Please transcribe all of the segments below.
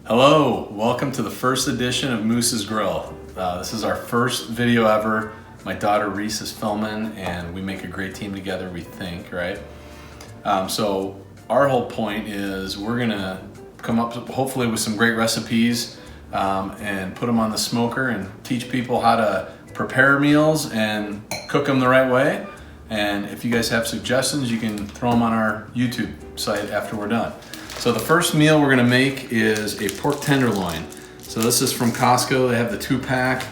Hello, welcome to the first edition of Moose's Grill. This is our first video ever. My daughter Reese is filming and we make a great team together, we think, right? So our whole point is we're gonna come up hopefully with some great recipes and put them on the smoker and teach people how to prepare meals and cook them the right way. And if you guys have suggestions, you can throw them on our YouTube site after we're done. So the first meal we're gonna make is a pork tenderloin. So this is from Costco. They have the 2-pack.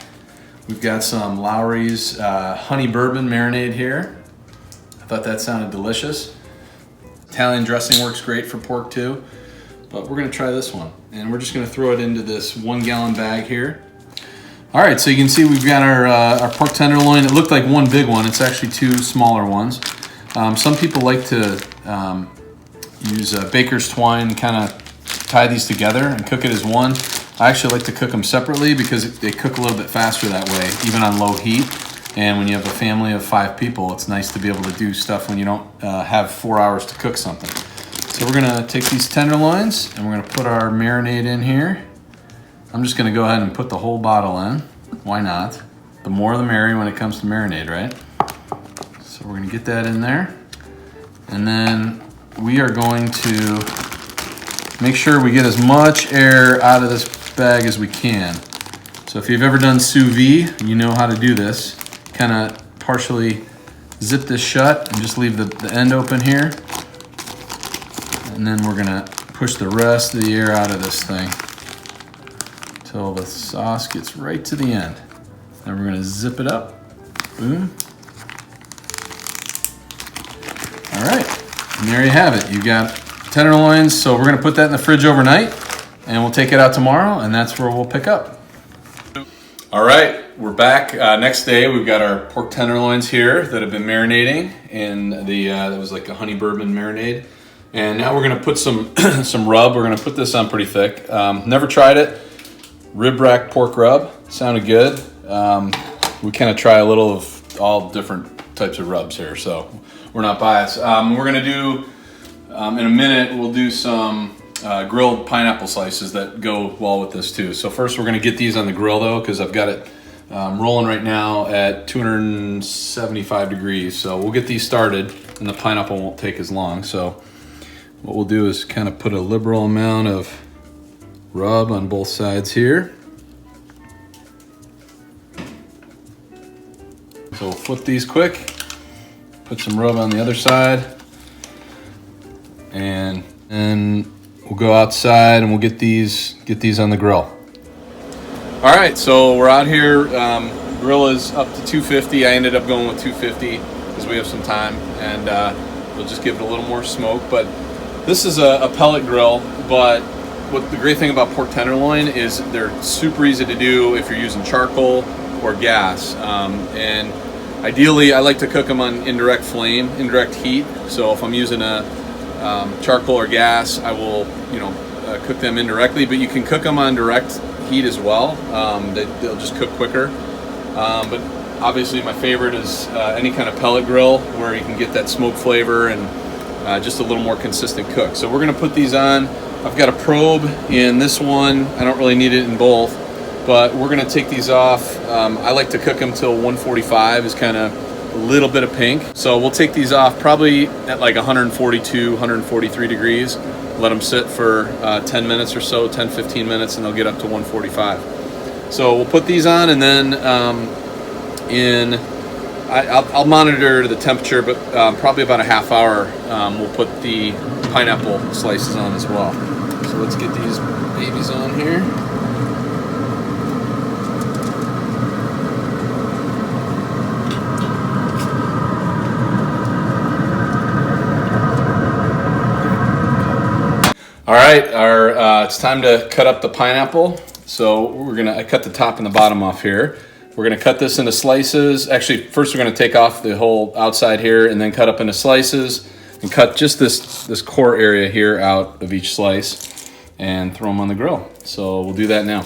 We've got some Lowry's honey bourbon marinade here. I thought that sounded delicious. Italian dressing works great for pork too, but we're gonna try this one. And we're just gonna throw it into this 1-gallon bag here. All right, so you can see we've got our pork tenderloin. It looked like one big one. It's actually 2 smaller ones. Some people like to use baker's twine, kind of tie these together and cook it as one. I actually like to cook them separately because they cook a little bit faster that way, even on low heat. And when you have a family of 5 people, it's nice to be able to do stuff when you don't have 4 hours to cook something. So we're gonna take these tenderloins and we're gonna put our marinade in here. I'm just gonna go ahead and put the whole bottle in. Why not? The more the merrier when it comes to marinade, right? So we're gonna get that in there. And then we are going to make sure we get as much air out of this bag as we can. So if you've ever done sous vide, you know how to do this. Kind of partially zip this shut and just leave the end open here. And then we're gonna push the rest of the air out of this thing until the sauce gets right to the end. Then we're gonna zip it up, boom. All right. And there you have it. You got tenderloins, so we're gonna put that in the fridge overnight and we'll take it out tomorrow and that's where we'll pick up. All right, we're back. Next day, we've got our pork tenderloins here that have been marinating in that was like a honey bourbon marinade. And now we're gonna put some some rub. We're gonna put this on pretty thick. Never tried it. Rib rack pork rub, sounded good. We kind of try a little of all different types of rubs here, so we're not biased. We're gonna do, in a minute, we'll do some grilled pineapple slices that go well with this too. So first we're gonna get these on the grill though, because I've got it rolling right now at 275 degrees. So we'll get these started and the pineapple won't take as long. So what we'll do is kind of put a liberal amount of rub on both sides here. So we'll flip these quick. Put some rub on the other side, and then we'll go outside and we'll get these on the grill. All right, so we're out here. Grill is up to 250. I ended up going with 250 because we have some time, and we'll just give it a little more smoke. But this is a pellet grill. But what the great thing about pork tenderloin is they're super easy to do if you're using charcoal or gas, and ideally, I like to cook them on indirect heat. So if I'm using a charcoal or gas, I will, cook them indirectly. But you can cook them on direct heat as well. They'll just cook quicker. But obviously, my favorite is any kind of pellet grill where you can get that smoke flavor and just a little more consistent cook. So we're gonna put these on. I've got a probe in this one. I don't really need it in both. But we're gonna take these off. I like to cook them till 145 is kind of a little bit of pink. So we'll take these off probably at like 142, 143 degrees. Let them sit for 10 minutes or so, 10, 15 minutes, and they'll get up to 145. So we'll put these on, and then I'll monitor the temperature, but probably about a half hour, we'll put the pineapple slices on as well. So let's get these babies on here. All right, it's time to cut up the pineapple. So I cut the top and the bottom off here. We're gonna cut this into slices. Actually, first we're gonna take off the whole outside here and then cut up into slices and cut just this core area here out of each slice and throw them on the grill. So we'll do that now.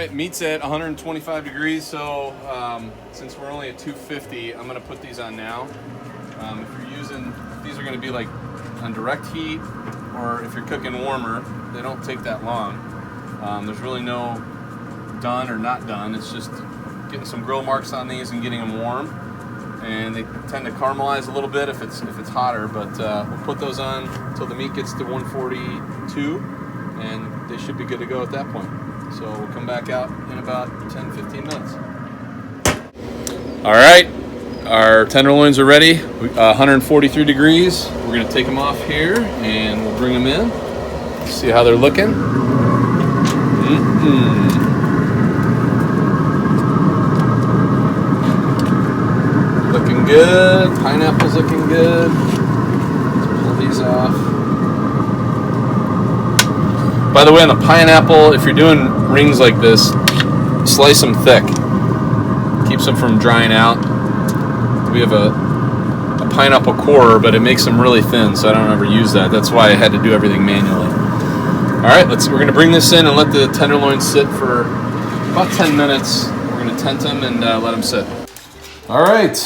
right, meat's at 125 degrees, so since we're only at 250, I'm gonna put these on now. If you're using, these are gonna be like on direct heat, or if you're cooking warmer, they don't take that long. There's really no done or not done. It's just getting some grill marks on these and getting them warm. And they tend to caramelize a little bit if it's hotter, but we'll put those on until the meat gets to 142, and they should be good to go at that point. So we'll come back out in about 10-15 minutes. All right, our tenderloins are ready, 143 degrees. We're gonna take them off here and we'll bring them in, see how they're looking. Looking good, pineapple's looking good. Let's pull these off. By the way, on the pineapple, if you're doing rings like this, slice them thick. Keeps them from drying out. We have a pineapple corer, but it makes them really thin, so I don't ever use that. That's why I had to do everything manually. All right, we're gonna bring this in and let the tenderloin sit for about 10 minutes. We're gonna tent them and let them sit. All right,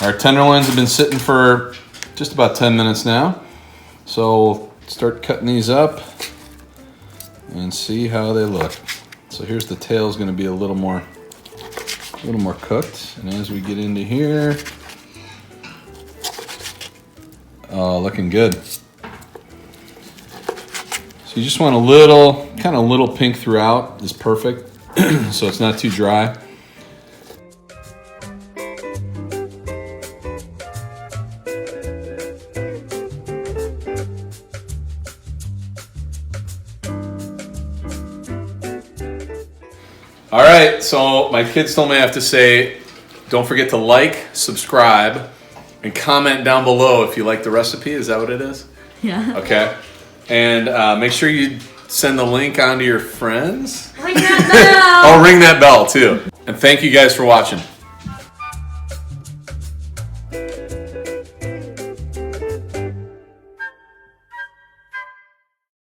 our tenderloins have been sitting for just about 10 minutes now. So we'll start cutting these up and see how they look. So here's the tail, is going to be a little more cooked. And as we get into here, oh, looking good. So you just want a little, kind of little pink throughout is perfect. So it's not too dry. All right, so my kids told me I have to say, don't forget to like, subscribe, and comment down below if you like the recipe. Is that what it is? Yeah. Okay. And make sure you send the link on to your friends. Ring that bell! Oh, ring that bell too. And thank you guys for watching.